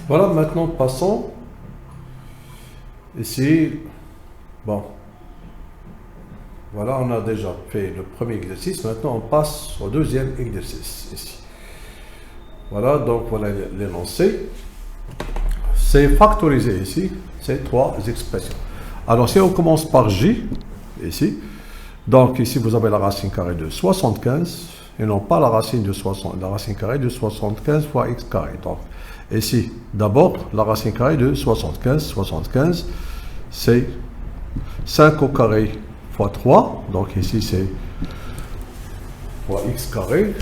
Voilà, maintenant passons ici. Bon, voilà, on a déjà fait le premier exercice. Maintenant, on passe au deuxième exercice ici. Voilà, donc voilà l'énoncé. C'est factorisé ici, ces trois expressions. Alors, si on commence par J, ici, donc ici vous avez la racine carrée de 75, et non pas la racine de 60, la racine carrée de 75 fois x carré. Donc, ici, d'abord, la racine carrée de 75, 75, c'est 5 au carré fois 3, donc ici c'est fois x carré.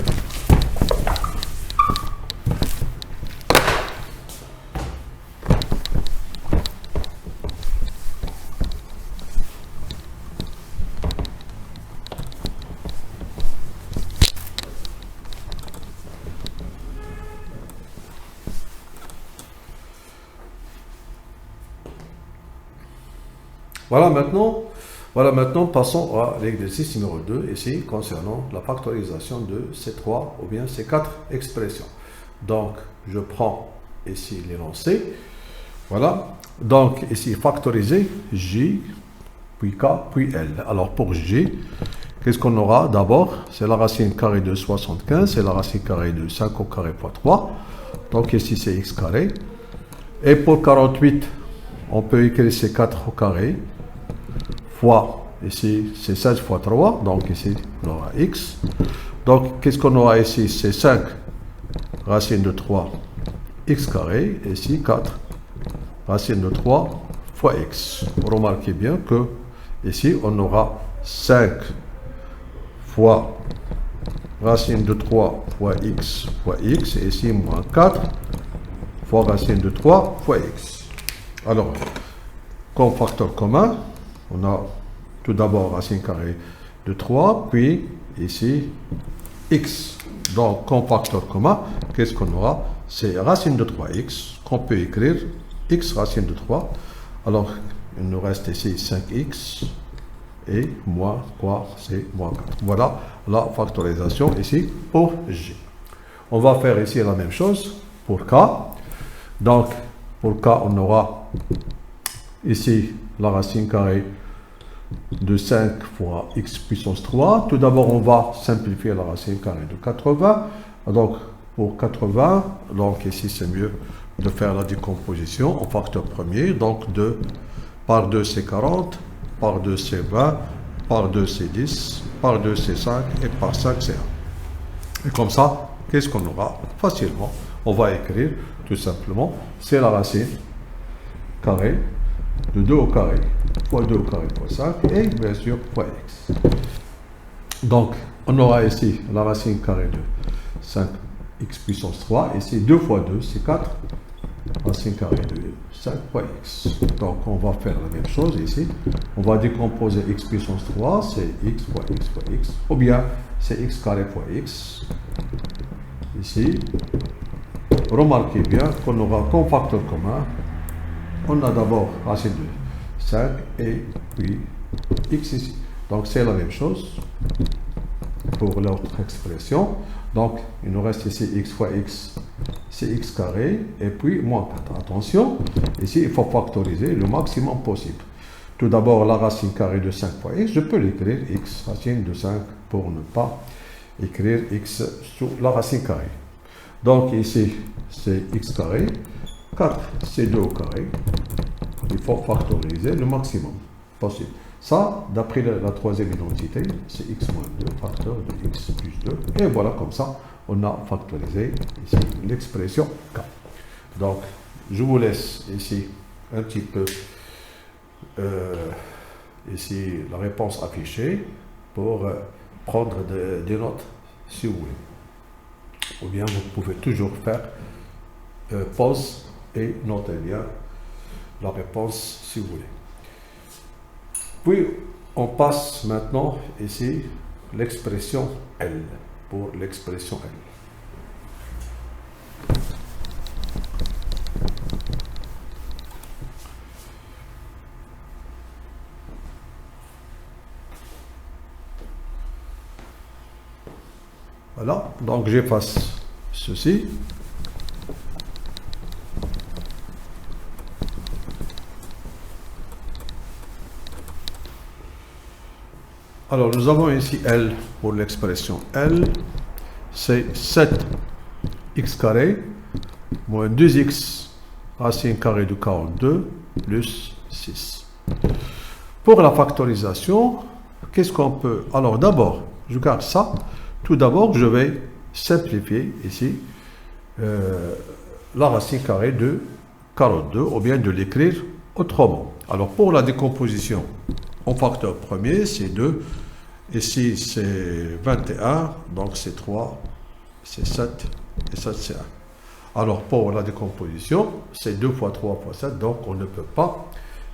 Voilà maintenant, passons à l'exercice numéro 2, ici, concernant la factorisation de ces trois ou bien ces quatre expressions. Donc, je prends ici l'énoncé. Voilà. Donc, ici, factoriser J, puis K, puis L. Alors, pour J, qu'est-ce qu'on aura d'abord? C'est la racine carrée de 75, c'est la racine carrée de 5 au carré fois 3. Donc, ici, c'est x carré. Et pour 48, on peut écrire ces 4 au carré fois, ici c'est 16 fois 3, donc ici on aura x. Donc qu'est-ce qu'on aura ici? C'est 5 racine de 3 x carré, et ici 4 racine de 3 fois x. Remarquez bien que ici on aura 5 fois racine de 3 fois x, et ici moins 4 fois racine de 3 fois x. Alors, comme facteur commun, on a tout d'abord racine carrée de 3, puis ici x. Donc, comme facteur commun, qu'est-ce qu'on aura? C'est racine de 3x, qu'on peut écrire x racine de 3. Alors, il nous reste ici 5x, et moins quoi? C'est moins 4. Voilà la factorisation ici pour J. On va faire ici la même chose pour K. Donc, pour K, on aura ici la racine carrée de 5 fois x puissance 3. Tout d'abord, on va simplifier la racine carrée de 80. Donc, pour 80, donc ici, c'est mieux de faire la décomposition en facteur premier. Donc, 2 par 2, c'est 40, par 2, c'est 20, par 2, c'est 10, par 2, c'est 5, et par 5, c'est 1. Et comme ça, qu'est-ce qu'on aura? Facilement, on va écrire tout simplement, c'est la racine carrée de 2 au carré fois 2 au carré fois 5, et bien sûr fois x. Donc, on aura ici la racine carrée de 5x puissance 3, ici 2 fois 2, c'est 4, racine carrée de 5 fois x. Donc, on va faire la même chose ici. On va décomposer x puissance 3, c'est x fois x fois x, ou bien c'est x carré fois x. Ici, remarquez bien qu'on aura comme facteur commun, on a d'abord racine de 5 et puis x ici. Donc c'est la même chose pour l'autre expression. Donc il nous reste ici x fois x, c'est x carré, et puis moins 4. Attention, ici il faut factoriser le maximum possible. Tout d'abord la racine carrée de 5 fois x, je peux l'écrire x racine de 5 pour ne pas écrire x sous la racine carrée. Donc ici c'est x carré, 4 c'est 2 au carré. Il faut factoriser le maximum possible. Ça, d'après la troisième identité, c'est x moins 2, facteur de x plus 2. Et voilà, comme ça, on a factorisé ici l'expression k. Donc, je vous laisse ici un petit peu ici la réponse affichée pour prendre des notes si vous voulez. Ou bien vous pouvez toujours faire pause et notez bien la réponse si vous voulez. Puis on passe maintenant ici l'expression L, pour l'expression L. Voilà, donc j'efface ceci. Alors, nous avons ici L pour l'expression L. C'est 7x carré moins 2x racine carrée de 42 plus 6. Pour la factorisation, qu'est-ce qu'on peut... Alors d'abord, je garde ça. Tout d'abord, je vais simplifier ici la racine carrée de 42, ou bien de l'écrire autrement. Alors pour la décomposition en facteur premier, c'est 2. Ici, c'est 21, donc c'est 3, c'est 7, et 7, c'est 1. Alors, pour la décomposition, c'est 2 fois 3 fois 7, donc on ne peut pas,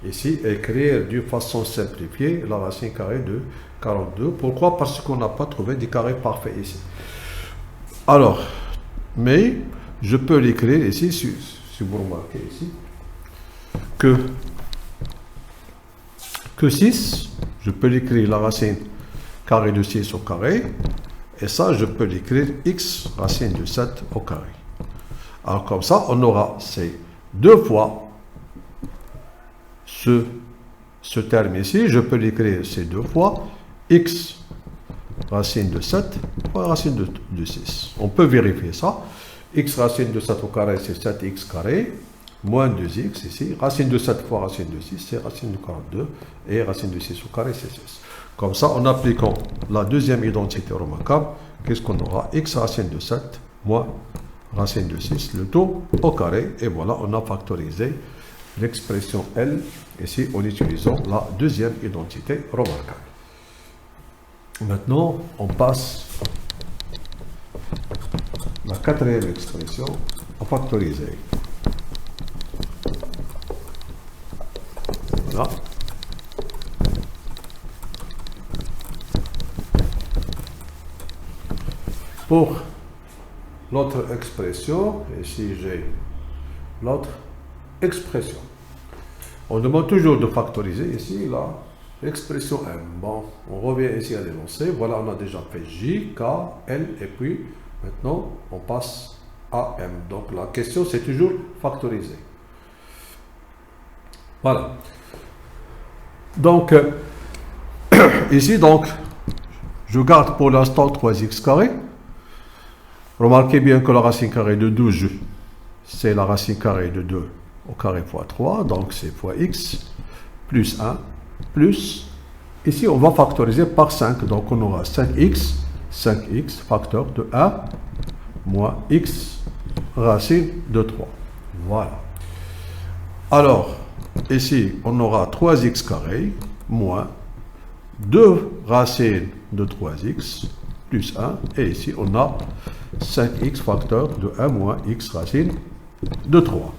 ici, écrire d'une façon simplifiée la racine carrée de 42. Pourquoi? Parce qu'on n'a pas trouvé des carrés parfaits ici. Alors, mais, je peux l'écrire ici, si vous remarquez ici, que 6, je peux l'écrire la racine carré de 6 au carré, et ça, je peux l'écrire x racine de 7 au carré. Alors, comme ça, on aura ces 2 fois ce terme ici, je peux l'écrire ces 2 fois x racine de 7 fois racine de 6. On peut vérifier ça. X racine de 7 au carré, c'est 7x carré, moins 2x ici. Racine de 7 fois racine de 6, c'est racine de 42, et racine de 6 au carré, c'est 6. Comme ça, en appliquant la deuxième identité remarquable, qu'est-ce qu'on aura? X racine de 7 moins racine de 6, le tout au carré. Et voilà, on a factorisé l'expression L, ici, en utilisant la deuxième identité remarquable. Maintenant, on passe à la quatrième expression à factoriser. Voilà. Pour l'autre expression, ici j'ai l'autre expression. On demande toujours de factoriser ici l'expression M. Bon, on revient ici à l'énoncé. Voilà, on a déjà fait J, K, L, et puis maintenant on passe à M. Donc la question c'est toujours factoriser. Voilà. Donc, ici, donc, je garde pour l'instant 3x carré. Remarquez bien que la racine carrée de 12, c'est la racine carrée de 2 au carré fois 3, donc c'est fois x, plus 1, plus, ici on va factoriser par 5, donc on aura 5x facteur de 1, moins x racine de 3. Voilà. Alors, ici on aura 3x carré, moins 2 racines de 3x, plus 1, et ici on a 5x facteur de 1 moins x racine de 3.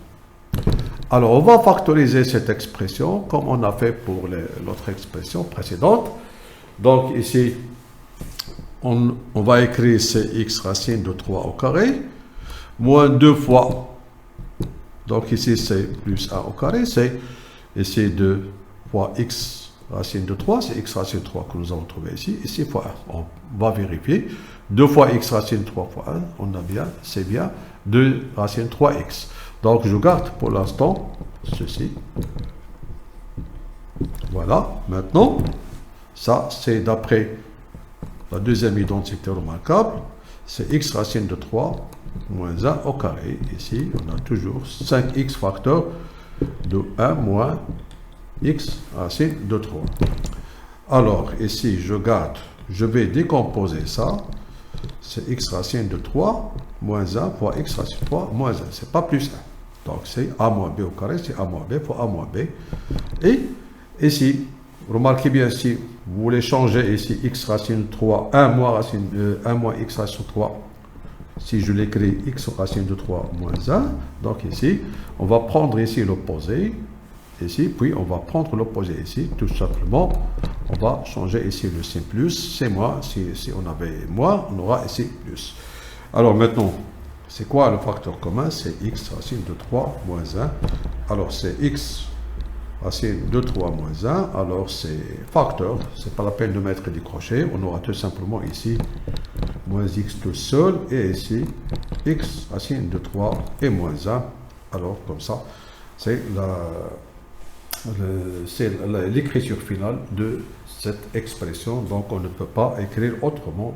Alors, on va factoriser cette expression comme on a fait pour l'autre expression précédente. Donc, ici, on va écrire cx racine de 3 au carré, moins 2 fois, donc ici c'est plus 1 au carré, c'est ici 2 fois x racine de 3, c'est x racine de 3 que nous avons trouvé ici, ici fois 1. On va vérifier. 2 fois x racine 3 fois 1, on a bien, c'est bien 2 racine 3x. Donc je garde pour l'instant ceci. Voilà, maintenant, ça c'est d'après la deuxième identité remarquable, c'est x racine de 3 moins 1 au carré. Ici, on a toujours 5x facteur de 1 moins x racine de 3. Alors, ici, je vais décomposer ça. C'est x racine de 3 moins 1 fois x racine de 3 moins 1. C'est pas plus 1. Donc, c'est a moins b au carré, c'est a moins b fois a moins b. Et ici, remarquez bien, si vous voulez changer ici x racine de 3, 1 moins x racine de 3, si je l'écris x racine de 3 moins 1, donc ici, on va prendre ici l'opposé, ici, puis on va prendre l'opposé ici, tout simplement, on va changer ici le signe plus, c'est moins, si on avait moins, on aura ici plus. Alors maintenant, c'est quoi le facteur commun? C'est x racine de 3 moins 1, alors c'est x racine de 3 moins 1, alors c'est facteur, c'est pas la peine de mettre des crochets, on aura tout simplement ici moins x tout seul, et ici x racine de 3 et moins 1, alors comme ça, c'est c'est l'écriture finale de cette expression. Donc on ne peut pas écrire autrement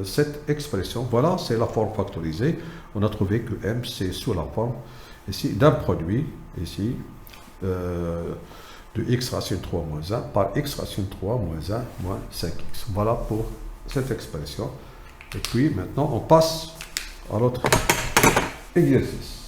cette expression. Voilà, c'est la forme factorisée. On a trouvé que m, c'est sous la forme ici d'un produit, ici, de x racine 3 moins 1 par x racine 3 moins 1 moins 5x. Voilà pour cette expression. Et puis maintenant, on passe à l'autre exercice.